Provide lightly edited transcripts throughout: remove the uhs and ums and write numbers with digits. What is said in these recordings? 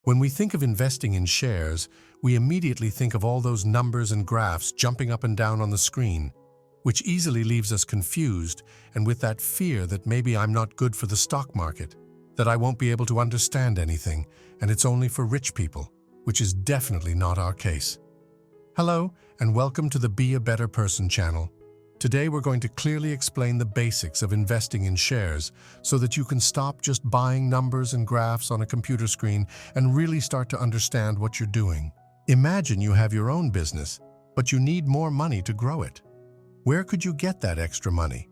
When we think of investing in shares, we immediately think of all those numbers and graphs jumping up and down on the screen, which easily leaves us confused and with that fear that maybe I'm not good for the stock market, that I won't be able to understand anything, and it's only for rich people, which is definitely not our case. Hello, and welcome to the Be a Better Person channel. Today we're going to clearly explain the basics of investing in shares so that you can stop just buying numbers and graphs on a computer screen and really start to understand what you're doing. Imagine you have your own business, but you need more money to grow it. Where could you get that extra money?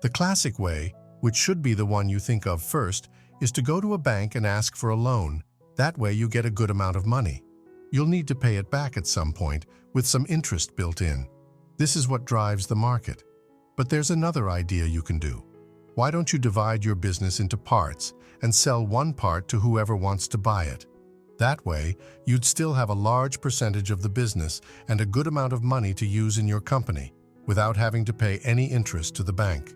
The classic way, which should be the one you think of first, is to go to a bank and ask for a loan. That way you get a good amount of money. You'll need to pay it back at some point with some interest built in. This is what drives the market. But there's another idea you can do. Why don't you divide your business into parts and sell one part to whoever wants to buy it? That way, you'd still have a large percentage of the business and a good amount of money to use in your company without having to pay any interest to the bank.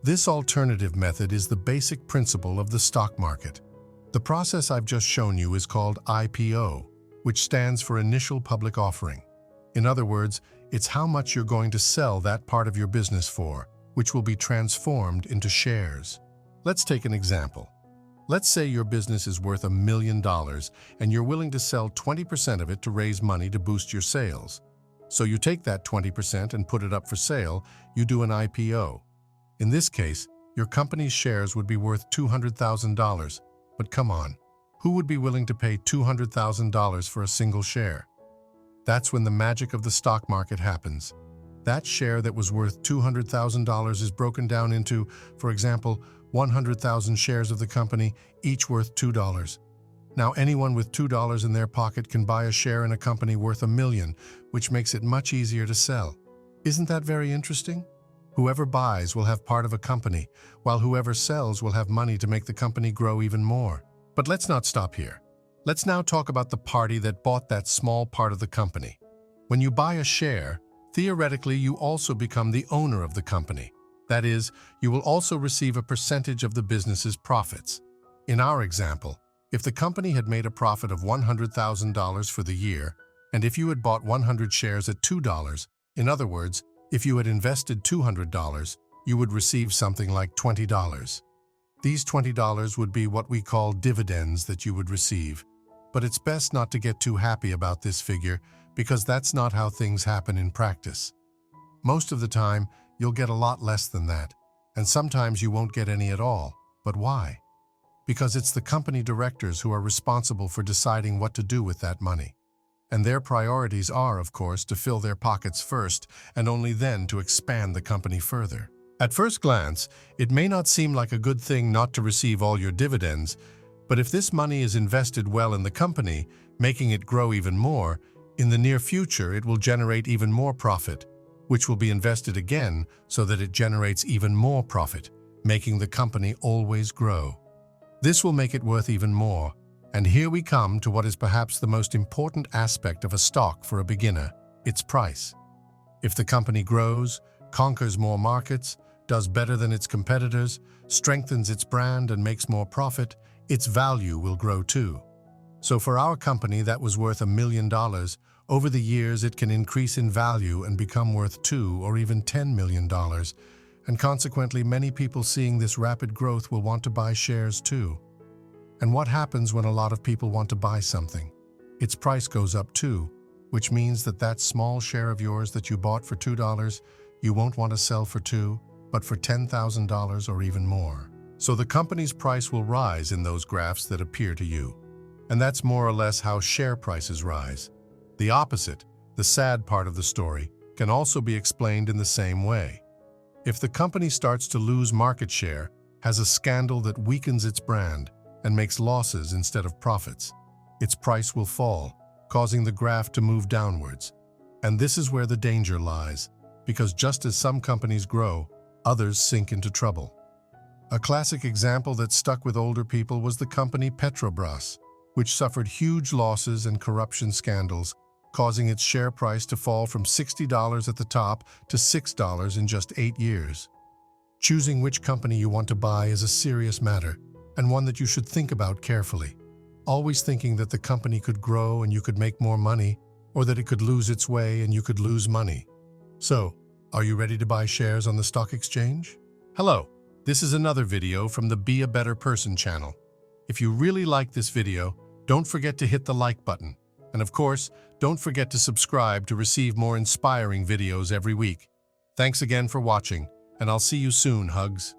This alternative method is the basic principle of the stock market. The process I've just shown you is called IPO, which stands for Initial Public Offering. In other words, it's how much you're going to sell that part of your business for, which will be transformed into shares. Let's take an example. Let's say your business is worth $1 million and you're willing to sell 20% of it to raise money to boost your sales. So you take that 20% and put it up for sale, you do an IPO. In this case, your company's shares would be worth $200,000. But come on, who would be willing to pay $200,000 for a single share? That's when the magic of the stock market happens. That share that was worth $200,000 is broken down into, for example, 100,000 shares of the company, each worth $2. Now anyone with $2 in their pocket can buy a share in a company worth $1 million, which makes it much easier to sell. Isn't that very interesting? Whoever buys will have part of a company, while whoever sells will have money to make the company grow even more. But let's not stop here. Let's now talk about the party that bought that small part of the company. When you buy a share, theoretically you also become the owner of the company. That is, you will also receive a percentage of the business's profits. In our example, if the company had made a profit of $100,000 for the year, and if you had bought 100 shares at $2, in other words, if you had invested $200, you would receive something like $20. These $20 would be what we call dividends that you would receive. But it's best not to get too happy about this figure because that's not how things happen in practice. Most of the time, you'll get a lot less than that, and sometimes you won't get any at all. But why? Because it's the company directors who are responsible for deciding what to do with that money. And their priorities are, of course, to fill their pockets first and only then to expand the company further. At first glance, it may not seem like a good thing not to receive all your dividends, but if this money is invested well in the company, making it grow even more, in the near future it will generate even more profit, which will be invested again so that it generates even more profit, making the company always grow. This will make it worth even more. And here we come to what is perhaps the most important aspect of a stock for a beginner, its price. If the company grows, conquers more markets, does better than its competitors, strengthens its brand and makes more profit, its value will grow too. So for our company that was worth $1 million, over the years it can increase in value and become worth $2 or even $10 million. And consequently, many people seeing this rapid growth will want to buy shares too. And what happens when a lot of people want to buy something? Its price goes up too, which means that that small share of yours that you bought for $2, you won't want to sell for $2, but for $10,000 or even more. So the company's price will rise in those graphs that appear to you. And that's more or less how share prices rise. The opposite, the sad part of the story, can also be explained in the same way. If the company starts to lose market share, has a scandal that weakens its brand, and makes losses instead of profits, its price will fall, causing the graph to move downwards. And this is where the danger lies, because just as some companies grow, others sink into trouble. A classic example that stuck with older people was the company Petrobras, which suffered huge losses and corruption scandals, causing its share price to fall from $60 at the top to $6 in just 8 years. Choosing which company you want to buy is a serious matter, and one that you should think about carefully. always thinking that the company could grow and you could make more money, or that it could lose its way and you could lose money. So, are you ready to buy shares on the stock exchange? Hello, this is another video from the Be a Better Person channel. If you really like this video, don't forget to hit the like button. And of course, don't forget to subscribe to receive more inspiring videos every week. Thanks again for watching, and I'll see you soon, Hugs.